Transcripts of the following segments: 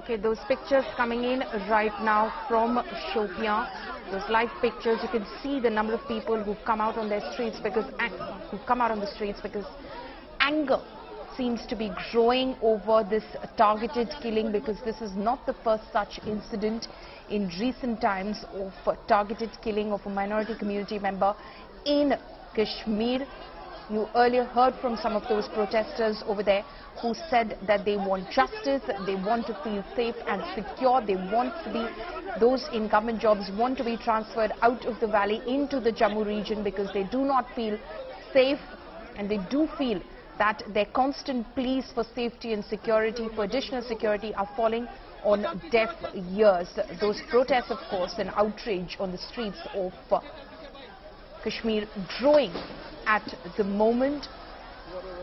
Okay, those pictures coming in right now from Shopian, those live pictures, you can see the number of people who've come out on their streets because anger seems to be growing over this targeted killing, because this is not the first such incident in recent times of targeted killing of a minority community member in Kashmir. You earlier heard from some of those protesters over there who said that they want justice, they want to feel safe and secure, they want to be, those in government jobs want to be transferred out of the valley into the Jammu region because they do not feel safe, and they do feel that their constant pleas for safety and security, for additional security, are falling on deaf ears. Those protests, of course, and outrage on the streets of Kashmir growing at the moment.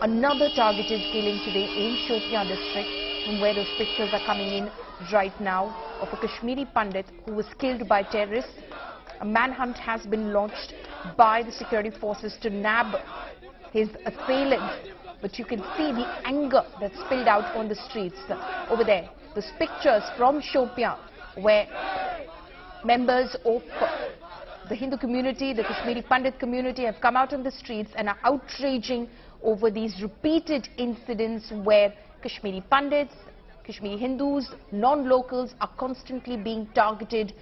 Another targeted killing today in Shopian district, from where those pictures are coming in right now, of a Kashmiri Pandit who was killed by terrorists. A manhunt has been launched by the security forces to nab his assailants, but you can see the anger that spilled out on the streets over there. Those pictures from Shopian, where members of the Hindu community, the Kashmiri Pandit community, have come out on the streets and are outraging over these repeated incidents where Kashmiri Pandits, Kashmiri Hindus, non-locals are constantly being targeted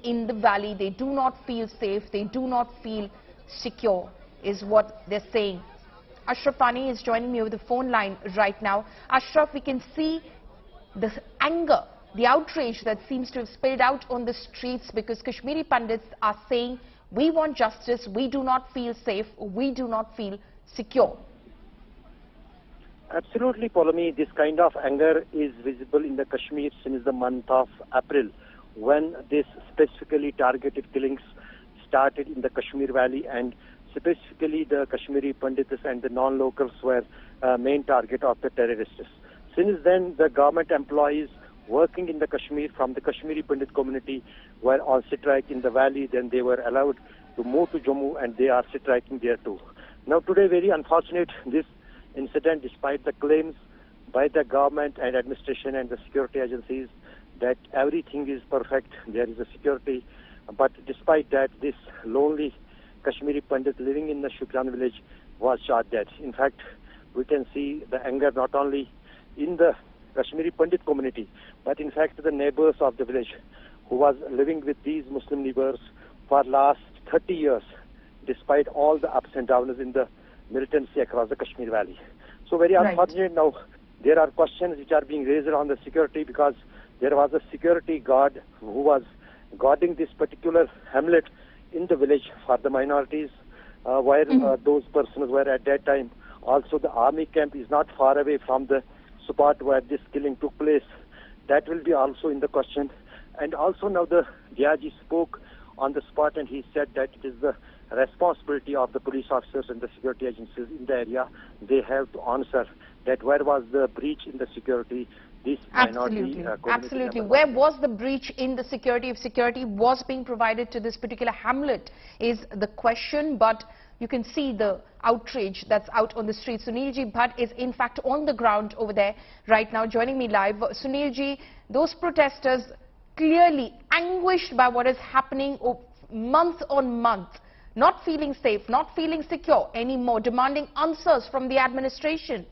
in the valley. They do not feel safe, they do not feel secure, is what they're saying. Ashraf Pani is joining me over the phone line right now. Ashraf, we can see the anger, the outrage that seems to have spilled out on the streets because Kashmiri Pandits are saying, we want justice, we do not feel safe, we do not feel secure. Absolutely, Paulomi. This kind of anger is visible in the Kashmir since the month of April, when this specifically targeted killings started in the Kashmir Valley, and specifically the Kashmiri Pandits and the non-locals were main target of the terrorists. Since then, the government employees working in the Kashmir from the Kashmiri Pandit community were on strike in the valley. Then they were allowed to move to Jammu, and they are striking there too. Now today, very unfortunate, this incident, despite the claims by the government and administration and the security agencies that everything is perfect, there is a security, but despite that, this lonely Kashmiri Pandit living in the Shopian village was shot dead. In fact, we can see the anger not only in the Kashmiri Pandit community, but in fact the neighbors of the village who was living with these Muslim neighbors for last 30 years, despite all the ups and downs in the militancy across the Kashmir Valley. So very unfortunate. Now there are questions which are being raised on the security, because there was a security guard who was guarding this particular hamlet in the village for the minorities, where those persons were at that time. Also the army camp is not far away from the spot where this killing took place. That will be also in the question. And also now the DIG spoke on the spot, and he said that it is the responsibility of the police officers and the security agencies in the area. They have to answer that where was the breach in the security. This absolutely, absolutely. Where was the breach in the security? If security was being provided to this particular hamlet is the question, but you can see the outrage that's out on the street. Sunilji Bhat is in fact on the ground over there right now, joining me live. Sunilji, those protesters clearly anguished by what is happening month on month, not feeling safe, not feeling secure anymore, demanding answers from the administration.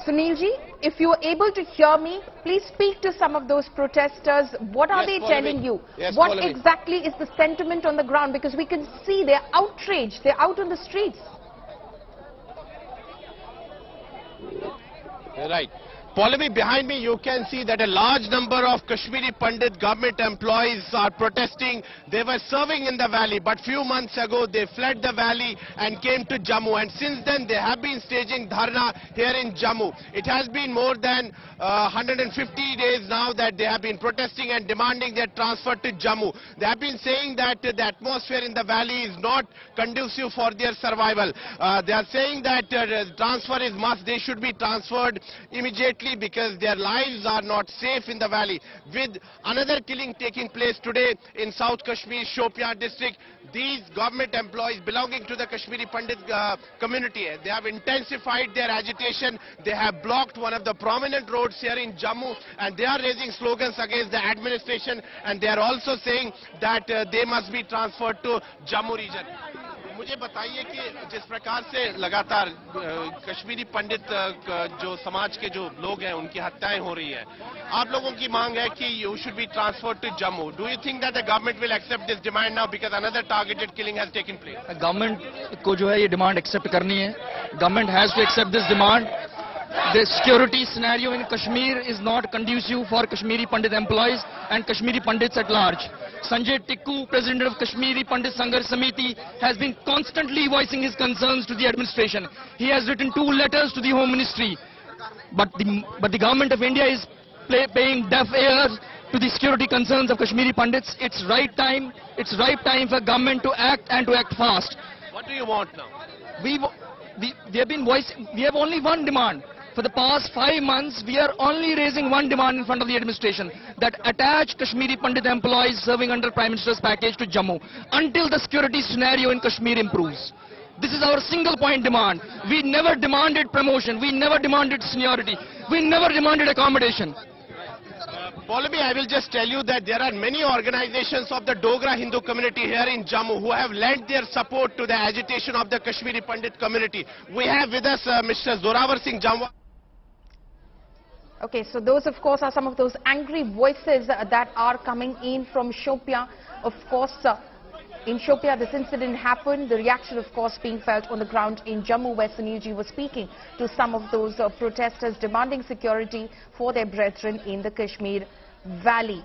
Sunilji, if you are able to hear me, please speak to some of those protesters. What are they telling you? What exactly is the sentiment on the ground? Because we can see they're outraged, they're out on the streets. Right. Paulomi, behind me you can see that a large number of Kashmiri Pandit government employees are protesting. They were serving in the valley, but few months ago they fled the valley and came to Jammu, and since then they have been staging dharna here in Jammu. It has been more than 150 days now that they have been protesting and demanding their transfer to Jammu. They have been saying that the atmosphere in the valley is not conducive for their survival. They are saying that transfer is must. They should be transferred immediately desperately because their lives are not safe in the valley. With another killing taking place today in South Kashmir, Shopian district, these government employees belonging to the Kashmiri Pandit community, they have intensified their agitation. They have blocked one of the prominent roads here in Jammu, and they are raising slogans against the administration, and they are also saying that they must be transferred to Jammu region. मुझे बताइए कि जिस प्रकार से लगातार कश्मीरी पंडित जो समाज के जो लोग हैं उनकी हत्याएं हो रही हैं, आप लोगों की मांग है कि you should be transferred to Jammu. Do you think that the government will accept this demand now because another targeted killing has taken place? Government को जो है ये demand accept करनी है. Government has to accept this demand. The security scenario in Kashmir is not conducive for Kashmiri Pandit employees and Kashmiri Pandits at large. Sanjay Tikku, president of Kashmiri Pandit Sangharsh Samiti, has been constantly voicing his concerns to the administration. He has written 2 letters to the Home Ministry. But the government of India is paying deaf ears to the security concerns of Kashmiri Pandits. It's right time for government to act and to act fast. What do you want now? We have only one demand. For the past 5 months, we are only raising one demand in front of the administration, that attach Kashmiri Pandit employees serving under Prime Minister's package to Jammu until the security scenario in Kashmir improves. This is our single point demand. We never demanded promotion. We never demanded seniority. We never demanded accommodation. Paulabi, I will just tell you that there are many organizations of the Dogra Hindu community here in Jammu who have lent their support to the agitation of the Kashmiri Pandit community. We have with us Mr. Zorawar Singh Jamwal. Okay, so those of course are some of those angry voices that are coming in from Shopian. Of course, in Shopian this incident happened. The reaction of course being felt on the ground in Jammu, where Sunilji was speaking to some of those protesters demanding security for their brethren in the Kashmir Valley.